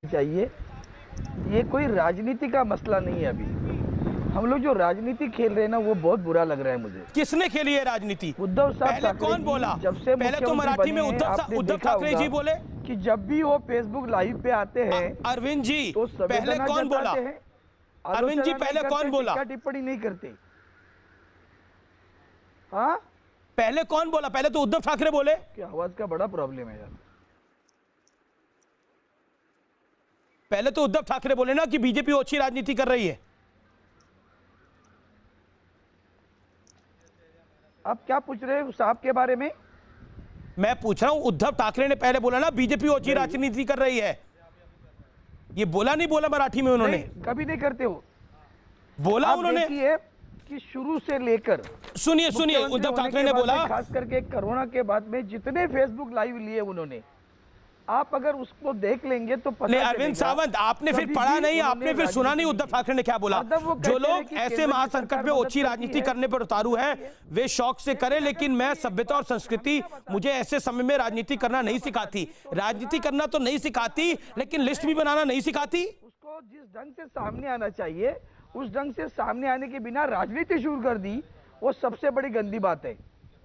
चाहिए। ये कोई राजनीति का मसला नहीं है। अभी हम लोग जो राजनीति खेल रहे हैं ना, वो बहुत बुरा लग रहा है मुझे। किसने खेली है राजनीति? उद्धव साहब पहले कौन बोला? जब से पहले तो मराठी में उद्धव ठाकरे जी बोले कि जब भी वो फेसबुक लाइव पे आते हैं अरविंद जी तो पहले कौन बोला? अरविंद जी पहले कौन बोला? टिप्पणी नहीं करते। हाँ, पहले कौन बोला? पहले तो उद्धव ठाकरे बोले। क्या आवाज का बड़ा प्रॉब्लम है यार। पहले तो उद्धव ठाकरे बोले ना कि बीजेपी ओछी राजनीति कर रही है। आप क्या पूछ रहे हो साहब के बारे में? मैं पूछ रहा हूं, उद्धव ठाकरे ने पहले बोला ना बीजेपी ओछी राजनीति कर रही है। ये बोला नहीं बोला मराठी में उन्होंने? कभी नहीं करते हो। बोला उन्होंने कि शुरू से लेकर सुनिए उद्धव ठाकरे ने बोला, खास करके कोरोना के बाद में जितने फेसबुक लाइव लिए उन्होंने, आप अगर उसको देख लेंगे तो पता नहीं अरविंद सावंत, आपने फिर पढ़ा नहीं, आपने फिर सुना नहीं उद्धव ठाकरे ने क्या बोला? जो लोग ऐसे महासंकट में ओछी राजनीति करने पर उतारू है वे शौक से करें, लेकिन मैं सभ्यता और संस्कृति मुझे ऐसे समय में राजनीति करना नहीं सिखाती। राजनीति करना तो नहीं सिखाती, लेकिन लिस्ट भी बनाना नहीं सिखाती। उसको जिस ढंग से सामने आना चाहिए उस ढंग से सामने आने के बिना राजनीति शुरू कर दी, वो सबसे बड़ी गंदी बात है।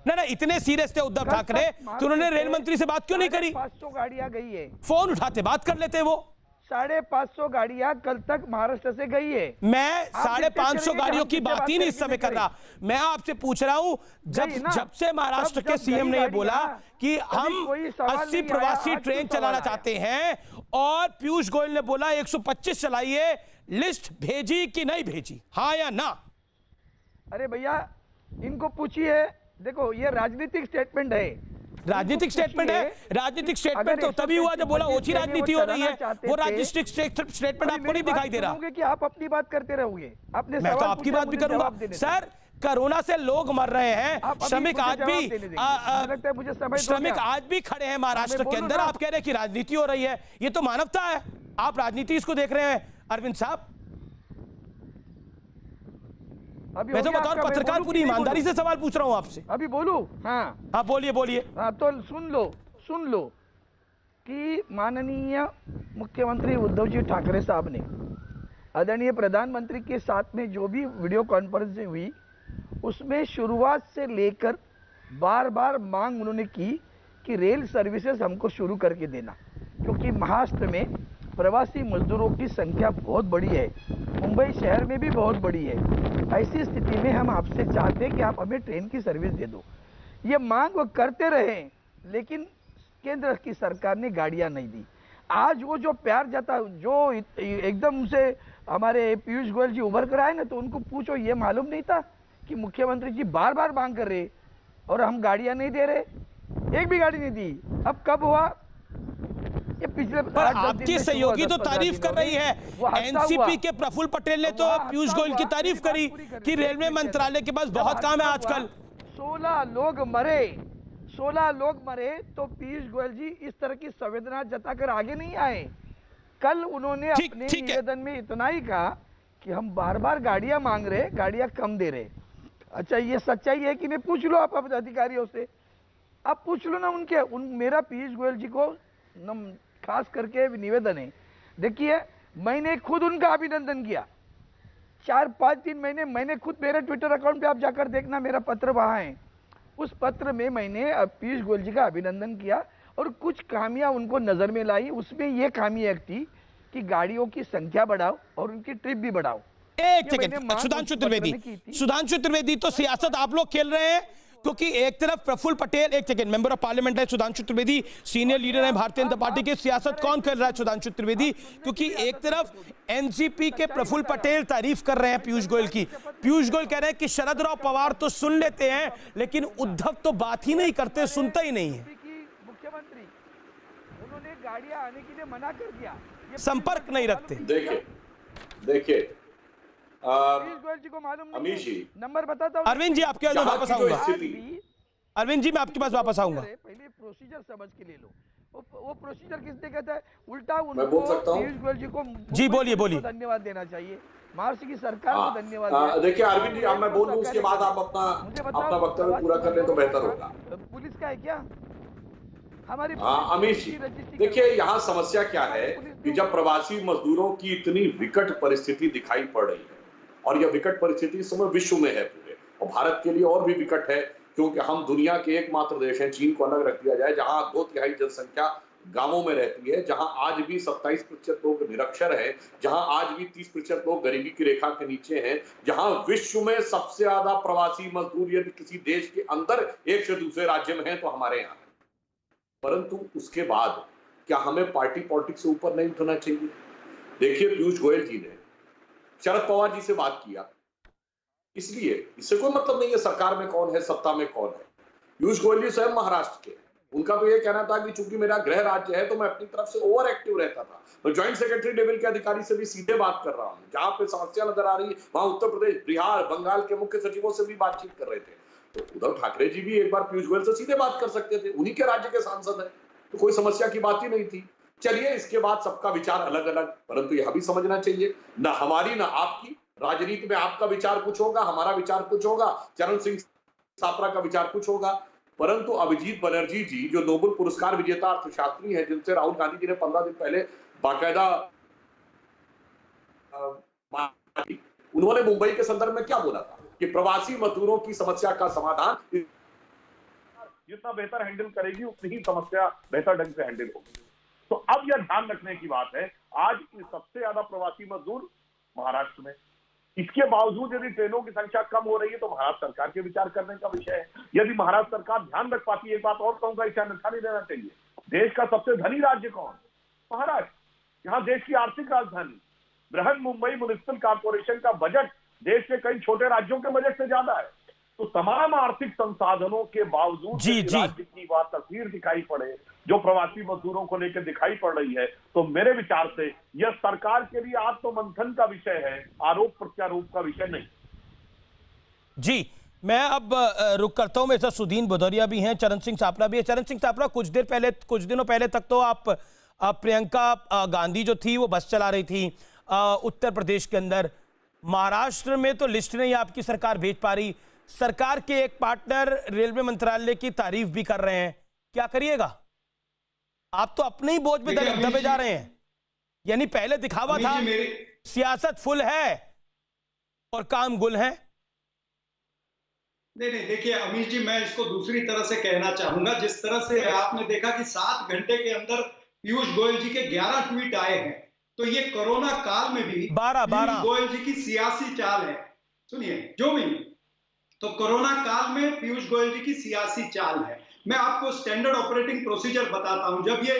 ना इतने सीरियस थे उद्धव ठाकरे कि उन्होंने रेल मंत्री से बात क्यों नहीं करी? 500 गाड़ियां गई है, फोन उठाते बात कर लेते। वो 550 गाड़ियां कल तक महाराष्ट्र से गई है। मैं 550 गाड़ियों की बात ही नहीं इस समय कर रहा। मैं आपसे पूछ रहा हूं, जब से महाराष्ट्र के सीएम ने बोला कि हम 80 प्रवासी ट्रेन चलाना चाहते हैं और पीयूष गोयल ने बोला 125 चलाइए, लिस्ट भेजी कि नहीं भेजी, हाँ या ना? अरे भैया इनको पूछिए। देखो ये राजनीतिक स्टेटमेंट है। राजनीतिक स्टेटमेंट है। राजनीतिक स्टेटमेंट तो तभी हुआ जब बोला ओछी राजनीति हो रही है। वो राजनीतिक स्टेटमेंट आपको नहीं दिखाई दे रहा कि आप अपनी बात करते रहोगे। आपने मैं तो आपकी बात भी करूंगा सर। कोरोना से लोग मर रहे हैं, श्रमिक आज भी खड़े हैं महाराष्ट्र के अंदर। आप कह रहे हैं कि राजनीति हो रही है, ये तो मानवता है। आप राजनीति इसको देख रहे हैं अरविंद साहब। मैं तो बतौर पत्रकार पूरी ईमानदारी से सवाल पूछ रहा हूं आपसे। अभी बोलूं? हाँ बोलिए। हाँ तो सुन लो कि माननीय मुख्यमंत्री उद्धव जी ठाकरे साहब ने आदरणीय प्रधानमंत्री के साथ में जो भी वीडियो कॉन्फ्रेंस हुई, उसमें शुरुआत से लेकर बार बार मांग उन्होंने की कि रेल सर्विसेज हमको शुरू करके देना, क्योंकि महाराष्ट्र में प्रवासी मजदूरों की संख्या बहुत बड़ी है, मुंबई शहर में भी बहुत बड़ी है। ऐसी स्थिति में हम आपसे चाहते हैं कि आप हमें ट्रेन की सर्विस दे दो। ये मांग वो करते रहे, लेकिन केंद्र की सरकार ने गाड़ियां नहीं दी। आज वो जो प्यार जाता, जो एकदम से हमारे पीयूष गोयल जी उभर कर आए ना, तो उनको पूछो ये मालूम नहीं था कि मुख्यमंत्री जी बार बार मांग कर रहे और हम गाड़ियां नहीं दे रहे, एक भी गाड़ी नहीं दी। अब कब हुआ? ये पिछले आपकी सहयोगी तो तारीफ कर रही है। एनसीपी के प्रफुल्ल पटेल ने तो पीयूष गोयल की तारीफ करी कि रेलवे मंत्रालय के पास बहुत काम है आजकल। 16 लोग मरे तो पीयूष गोयल जी इस तरह की संवेदना जताकर आगे नहीं आए। कल उन्होंने अपने निवेदन में इतना ही कहा कि हम बार बार गाड़ियां मांग रहे, गाड़ियां कम दे रहे। अच्छा ये सच्चाई है कि नहीं? पूछ लो आप अधिकारियों से, आप पूछ लो ना मेरा पीयूष गोयल जी को खास करके निवेदन है। देखिए मैंने खुद उनका अभिनंदन किया 4-5 दिन मैंने खुद मेरे ट्विटर अकाउंट पे आप जाकर देखना, मेरा पत्र वहां है। उस पत्र में मैंने पीयूष गोयल जी का अभिनंदन किया और कुछ खामियां उनको नजर में लाई। उसमें यह खामी एक थी कि गाड़ियों की संख्या बढ़ाओ और उनकी ट्रिप भी बढ़ाओ। एक सेकंड, सुधांशु त्रिवेदी तो सियासत आप लोग खेल रहे हैं, क्योंकि एक तरफ प्रफुल्ल पटेल, एक सेकंड, मेंबर ऑफ पार्लियामेंट है सुधांशु त्रिवेदी, सीनियर लीडर है भारतीय जनता पार्टी के। सियासत कौन कर रहा है? सुधांशु त्रिवेदी। क्योंकि एक तरफ एनसीपी के प्रफुल्ल पटेल तारीफ कर रहे हैं पीयूष गोयल की। पीयूष गोयल कह रहे हैं कि शरद राव पवार तो सुन लेते हैं, लेकिन उद्धव तो बात ही नहीं करते, सुनता ही नहीं है। मुख्यमंत्री उन्होंने गाड़ियां आने के लिए मना कर दिया, संपर्क नहीं रखते। देखिए जी को मालूम अमीश जी, नंबर बताता हूँ। अरविंद जी आपके पास वापस आऊंगा। अरविंद जी मैं आपके पास वापस आऊंगा। पहले प्रोसीजर समझ के ले लो। वो प्रोसीजर किसने कहता है? उल्टा मैं बोल सकता हूं? पीयूष गोयल जी को जी बोलिए धन्यवाद देना चाहिए, महाराष्ट्र की सरकार को धन्यवाद। देखिए अरविंद जी, अब मैं बोल दूं, उसके बाद आप अपना वक्तव्य पूरा कर ले तो बेहतर होगा। पुलिस का है क्या? हमारी अमित जी, देखिए यहाँ समस्या क्या है कि जब प्रवासी मजदूरों की इतनी विकट परिस्थिति दिखाई पड़ रही है, और यह विकट परिस्थिति इस समय विश्व में है पूरे, और भारत के लिए और भी विकट है, क्योंकि हम दुनिया के एकमात्र देश हैं, चीन को अलग रख दिया जाए, जहां 2/3 जनसंख्या गांवों में रहती है, जहां आज भी 27% लोग निरक्षर हैं, जहां आज भी 30% लोग गरीबी की रेखा के नीचे हैं, जहां विश्व में सबसे ज्यादा प्रवासी मजदूर यदि किसी देश के अंदर एक से दूसरे राज्य में है तो हमारे यहाँ। परंतु उसके बाद क्या हमें पार्टी पॉलिटिक्स से ऊपर नहीं उठना चाहिए? देखिए, पीयूष गोयल जी ने शरद पवार जी से बात किया, इसलिए इससे कोई मतलब नहीं है सरकार में कौन है, सत्ता में कौन है। पीयूष गोयल जी स्वयं महाराष्ट्र के, उनका तो ये कहना था कि चूंकि मेरा गृह राज्य है तो मैं अपनी तरफ से ओवर एक्टिव रहता था, मैं ज्वाइंट सेक्रेटरी लेवल के अधिकारी से भी सीधे बात कर रहा हूं, जहां पे समस्या नजर आ रही है वहां उत्तर प्रदेश, बिहार, बंगाल के मुख्य सचिवों से भी बातचीत कर रहे थे। तो उद्धव ठाकरे जी भी एक बार पीयूष गोयल से सीधे बात कर सकते थे, उन्हीं के राज्य के सांसद है, तो कोई समस्या की बात ही नहीं थी। चलिए, इसके बाद सबका विचार अलग अलग, परंतु यह भी समझना चाहिए ना हमारी ना आपकी राजनीति में आपका विचार कुछ होगा, हमारा विचार कुछ होगा, चरण सिंह सापरा का विचार कुछ होगा, परंतु अभिजीत बनर्जी जी जो नोबेल पुरस्कार विजेता अर्थशास्त्री हैं, जिनसे राहुल गांधी जी ने 15 दिन पहले बाकायदा उन्होंने मुंबई के संदर्भ में क्या बोला था कि प्रवासी मजदूरों की समस्या का समाधान जितना बेहतर हैंडल करेगी उतनी ही समस्या बेहतर ढंग से हैंडल होगी। तो अब यह ध्यान रखने की बात है, आज सबसे ज्यादा प्रवासी मजदूर महाराष्ट्र में, इसके बावजूद यदि ट्रेनों की संख्या कम हो रही है तो महाराष्ट्र सरकार के विचार करने का विषय है। यदि महाराष्ट्र सरकार ध्यान रख पाती है, एक बात और कहूंगा, इसे अन्यथा नहीं देना चाहिए, देश का सबसे धनी राज्य कौन? महाराष्ट्र। यहाँ देश की आर्थिक राजधानी, बृहन मुंबई म्युनिसिपल कॉर्पोरेशन का बजट देश के कई छोटे राज्यों के बजट से ज्यादा है। तो तमाम आर्थिक संसाधनों के बावजूद राज्य की बात तस्वीर दिखाई पड़े जो प्रवासी मजदूरों को लेकर दिखाई पड़ रही है, तो मेरे विचार से यह सरकार के लिए आत्ममंथन का विषय है, आरोप प्रत्यारोप का विषय नहीं। जी, मैं अब रुक करता हूं। मेरे साथ सुदीन भदौरिया भी हैं, चरण सिंह सापरा भी है। चरण सिंह सापरा, कुछ दिनों पहले तक तो आप प्रियंका गांधी जो थी वो बस चला रही थी उत्तर प्रदेश के अंदर, महाराष्ट्र में तो लिस्ट नहीं आपकी सरकार भेज पा रही, सरकार के एक पार्टनर रेलवे मंत्रालय की तारीफ भी कर रहे हैं, क्या करिएगा? आप तो अपने ही बोझ पे दबे जा रहे हैं। यानी पहले दिखावा था, सियासत फुल है और काम गुल है। नहीं, देखिए अमीश जी, मैं इसको दूसरी तरह से कहना चाहूंगा। जिस तरह से आपने देखा कि 7 घंटे के अंदर पीयूष गोयल जी के 11 ट्वीट आए हैं, तो ये कोरोना काल में भी 12 गोयल जी की सियासी चाल है। सुनिए, जो भी, तो कोरोना काल में पीयूष गोयल जी की सियासी चाल है। मैं आपको स्टैंडर्ड ऑपरेटिंग प्रोसीजर बताता हूं। जब ये